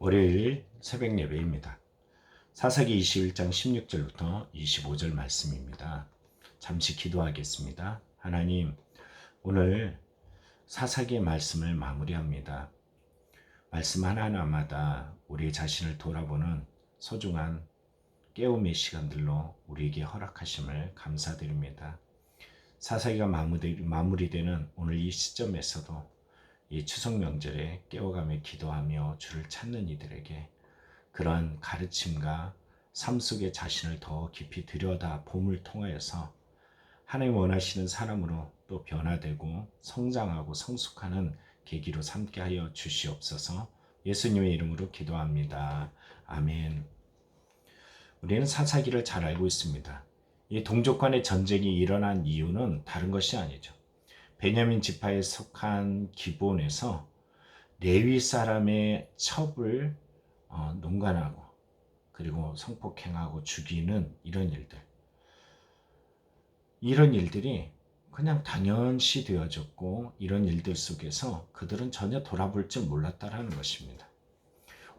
월요일 새벽 예배입니다. 사사기 21장 16절부터 25절 말씀입니다. 잠시 기도하겠습니다. 하나님, 오늘 사사기의 말씀을 마무리합니다. 말씀 하나하나마다 우리 자신을 돌아보는 소중한 깨움의 시간들로 우리에게 허락하심을 감사드립니다. 사사기가 마무리되는 오늘 이 시점에서도 이 추석 명절에 깨어가며 기도하며 주를 찾는 이들에게 그러한 가르침과 삶 속의 자신을 더 깊이 들여다 봄을 통하여서 하나님 원하시는 사람으로 또 변화되고 성장하고 성숙하는 계기로 삼게 하여 주시옵소서. 예수님의 이름으로 기도합니다. 아멘. 우리는 사사기를 잘 알고 있습니다. 이 동족 간의 전쟁이 일어난 이유는 다른 것이 아니죠. 베냐민 지파에 속한 기브온에서 레위 사람의 첩을 농간하고 그리고 성폭행하고 죽이는 이런 일들이 그냥 당연시 되어졌고, 이런 일들 속에서 그들은 전혀 돌아볼 줄 몰랐다라는 것입니다.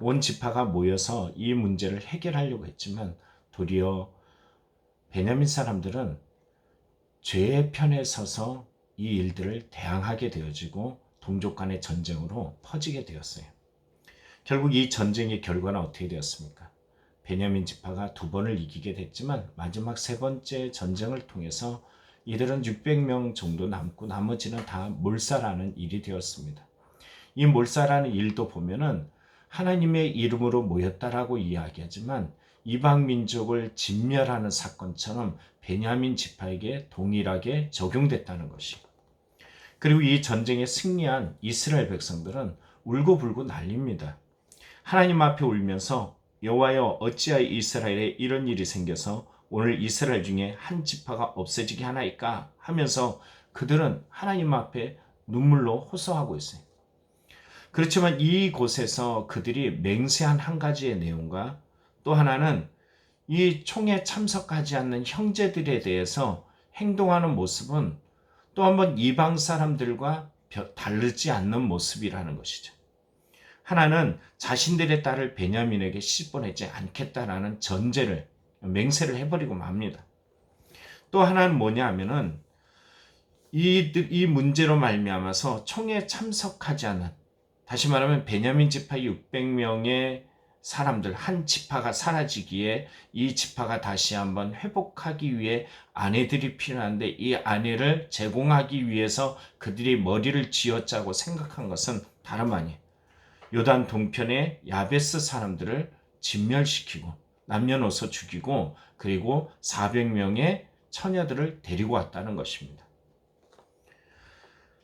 온 지파가 모여서 이 문제를 해결하려고 했지만 도리어 베냐민 사람들은 죄의 편에 서서 이 일들을 대항하게 되어지고 동족 간의 전쟁으로 퍼지게 되었어요. 결국 이 전쟁의 결과는 어떻게 되었습니까? 베냐민 지파가 2번을 이기게 됐지만 마지막 3번째 전쟁을 통해서 이들은 600명 정도 남고 나머지는 다 몰살하는 일이 되었습니다. 이 몰살하는 일도 보면은 하나님의 이름으로 모였다라고 이야기하지만 이방 민족을 진멸하는 사건처럼 베냐민 지파에게 동일하게 적용됐다는 것이. 그리고 이 전쟁에 승리한 이스라엘 백성들은 울고불고 난립니다. 하나님 앞에 울면서 여호와여, 어찌하여 이스라엘에 이런 일이 생겨서 오늘 이스라엘 중에 한 지파가 없어지게 하나이까 하면서 그들은 하나님 앞에 눈물로 호소하고 있어요. 그렇지만 이곳에서 그들이 맹세한 한 가지의 내용과 또 하나는 이 총에 참석하지 않는 형제들에 대해서 행동하는 모습은 또 한번 이방 사람들과 다르지 않는 모습이라는 것이죠. 하나는 자신들의 딸을 베냐민에게 시집보내지 않겠다라는 맹세를 해버리고 맙니다. 또 하나는 뭐냐 하면은 이 문제로 말미암아서 총에 참석하지 않은, 다시 말하면 베냐민 지파 600명의 사람들, 한 지파가 사라지기에 이 지파가 다시 한번 회복하기 위해 아내들이 필요한데 이 아내를 제공하기 위해서 그들이 머리를 쥐어짜고 생각한 것은 다름 아니에요. 요단 동편의 야베스 사람들을 진멸시키고 남녀노소 죽이고 그리고 400명의 처녀들을 데리고 왔다는 것입니다.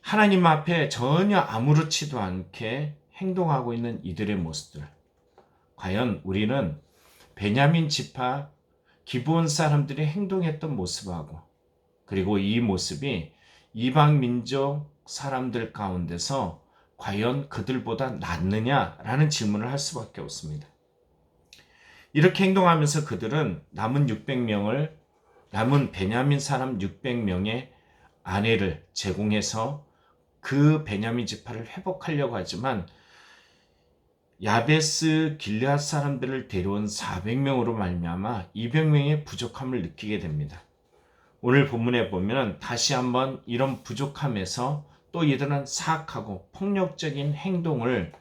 하나님 앞에 전혀 아무렇지도 않게 행동하고 있는 이들의 모습들, 과연 우리는 베냐민 지파 기브온 사람들이 행동했던 모습하고 그리고 이 모습이 이방 민족 사람들 가운데서 과연 그들보다 낫느냐라는 질문을 할 수밖에 없습니다. 이렇게 행동하면서 그들은 남은 베냐민 사람 600명의 아내를 제공해서 그 베냐민 지파를 회복하려고 하지만 야베스 길르앗 사람들을 데려온 400명으로 말미암아 200명의 부족함을 느끼게 됩니다. 오늘 본문에 보면 다시 한번 이런 부족함에서 또 이들은 사악하고 폭력적인 행동을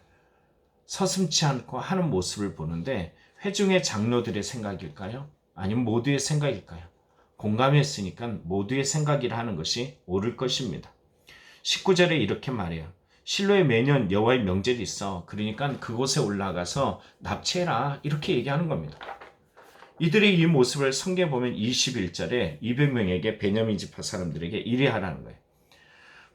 서슴지 않고 하는 모습을 보는데, 회중의 장로들의 생각일까요? 아니면 모두의 생각일까요? 공감했으니까 모두의 생각이라 하는 것이 옳을 것입니다. 19절에 이렇게 말해요. 실로에 매년 여호와의 명절이 있어. 그러니까 그곳에 올라가서 납치해라. 이렇게 얘기하는 겁니다. 이들의 이 모습을 성경에 보면 21절에 200명에게 베냐민 지파 사람들에게 이래 하라는 거예요.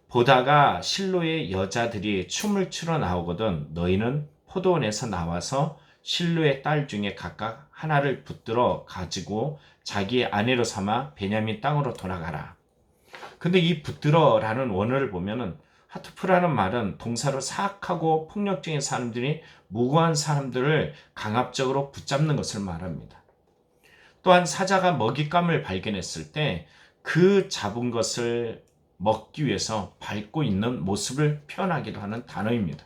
보다가 실로의 여자들이 춤을 추러 나오거든 너희는 포도원에서 나와서 실로의 딸 중에 각각 하나를 붙들어 가지고 자기의 아내로 삼아 베냐민 땅으로 돌아가라. 근데 이 붙들어라는 원어를 보면은 하투프라는 말은 동사로 사악하고 폭력적인 사람들이 무고한 사람들을 강압적으로 붙잡는 것을 말합니다. 또한 사자가 먹잇감을 발견했을 때 그 잡은 것을 먹기 위해서 밟고 있는 모습을 표현하기도 하는 단어입니다.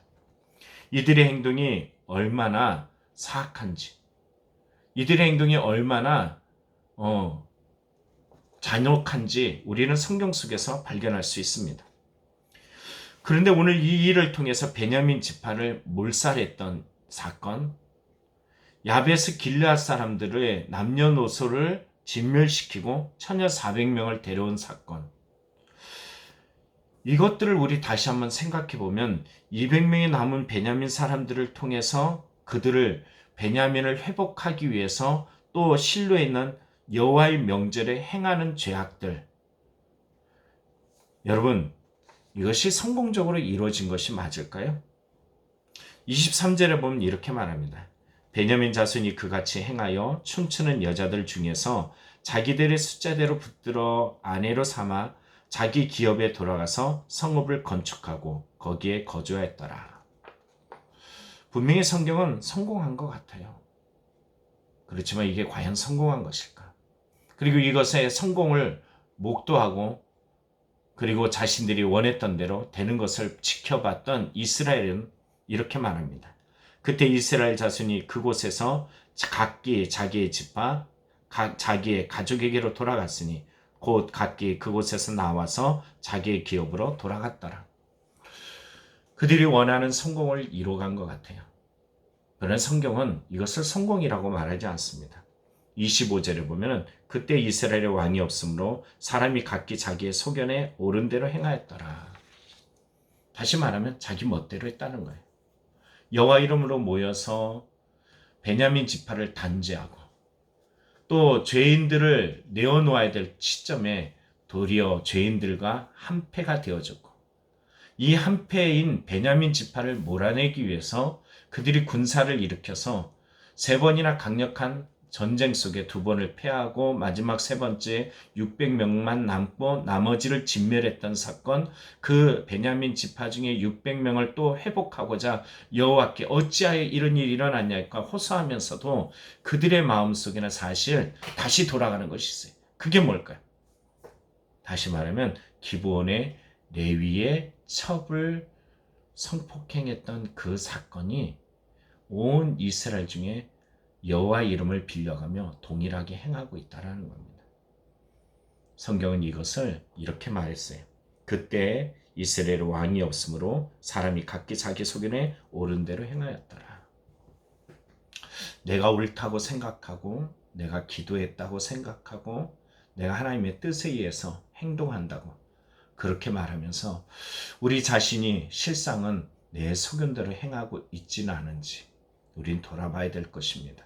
이들의 행동이 얼마나 사악한지, 이들의 행동이 얼마나 잔혹한지 우리는 성경 속에서 발견할 수 있습니다. 그런데 오늘 이 일을 통해서 베냐민 지파를 몰살했던 사건, 야베스 길르앗 사람들의 남녀노소를 진멸시키고 처녀 400명을 데려온 사건, 이것들을 우리 다시 한번 생각해 보면 200명이 남은 베냐민 사람들을 통해서 그들을 베냐민을 회복하기 위해서 또 실로에 있는 여호와의 명절에 행하는 죄악들, 여러분 이것이 성공적으로 이루어진 것이 맞을까요? 23절에 보면 이렇게 말합니다. 베냐민 자손이 그같이 행하여 춤추는 여자들 중에서 자기들의 숫자대로 붙들어 아내로 삼아 자기 기업에 돌아가서 성읍을 건축하고 거기에 거주하였더라. 분명히 성경은 성공한 것 같아요. 그렇지만 이게 과연 성공한 것일까? 그리고 이것의 성공을 목도하고 그리고 자신들이 원했던 대로 되는 것을 지켜봤던 이스라엘은 이렇게 말합니다. 그때 이스라엘 자손이 그곳에서 각기 자기의 집과 자기의 가족에게로 돌아갔으니 곧 각기 그곳에서 나와서 자기의 기업으로 돌아갔더라. 그들이 원하는 성공을 이뤄간 것 같아요. 그러나 성경은 이것을 성공이라고 말하지 않습니다. 25절에 보면 그때 이스라엘의 왕이 없으므로 사람이 각기 자기의 소견에 옳은 대로 행하였더라. 다시 말하면 자기 멋대로 했다는 거예요. 여호와 이름으로 모여서 베냐민 지파를 단죄하고 또 죄인들을 내어놓아야 될 시점에 도리어 죄인들과 한패가 되어졌고 이 한패인 베냐민 지파를 몰아내기 위해서 그들이 군사를 일으켜서 3번이나 강력한 전쟁 속에 2번을 패하고 마지막 3번째 600명만 남고 나머지를 진멸했던 사건, 그 베냐민 지파 중에 600명을 또 회복하고자 여호와께 어찌하여 이런 일이 일어났냐니까 호소하면서도 그들의 마음속에는 사실 다시 돌아가는 것이 있어요. 그게 뭘까요? 다시 말하면 기브온의 레위의 첩을 성폭행했던 그 사건이 온 이스라엘 중에 여호와 이름을 빌려가며 동일하게 행하고 있다는 겁니다. 성경은 이것을 이렇게 말했어요. 그때 이스라엘 왕이 없으므로 사람이 각기 자기 소견에 옳은 대로 행하였더라. 내가 옳다고 생각하고 내가 기도했다고 생각하고 내가 하나님의 뜻에 의해서 행동한다고 그렇게 말하면서 우리 자신이 실상은 내 소견대로 행하고 있지는 않은지 우린 돌아봐야 될 것입니다.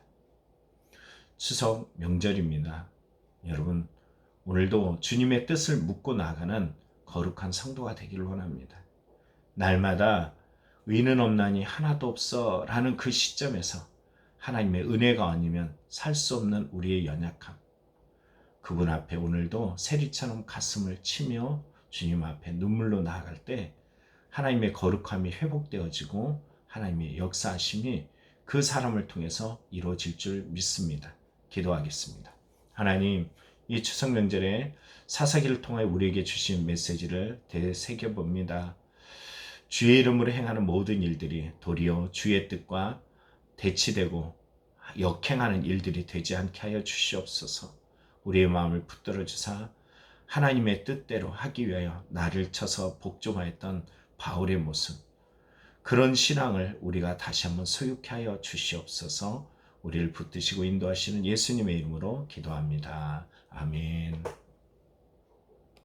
추석 명절입니다. 여러분 오늘도 주님의 뜻을 묻고 나가는 거룩한 성도가 되기를 원합니다. 날마다 의는 없나니 하나도 없어 라는 그 시점에서 하나님의 은혜가 아니면 살 수 없는 우리의 연약함, 그분 앞에 오늘도 세리처럼 가슴을 치며 주님 앞에 눈물로 나아갈 때 하나님의 거룩함이 회복되어지고 하나님의 역사하심이 그 사람을 통해서 이루어질 줄 믿습니다. 기도하겠습니다. 하나님, 이 추석 명절에 사사기를 통해 우리에게 주신 메시지를 되새겨봅니다. 주의 이름으로 행하는 모든 일들이 도리어 주의 뜻과 대치되고 역행하는 일들이 되지 않게 하여 주시옵소서. 우리의 마음을 붙들어 주사 하나님의 뜻대로 하기 위하여 나를 쳐서 복종하였던 바울의 모습, 그런 신앙을 우리가 다시 한번 소유케 하여 주시옵소서. 우리를 붙드시고 인도하시는 예수님의 이름으로 기도합니다. 아멘.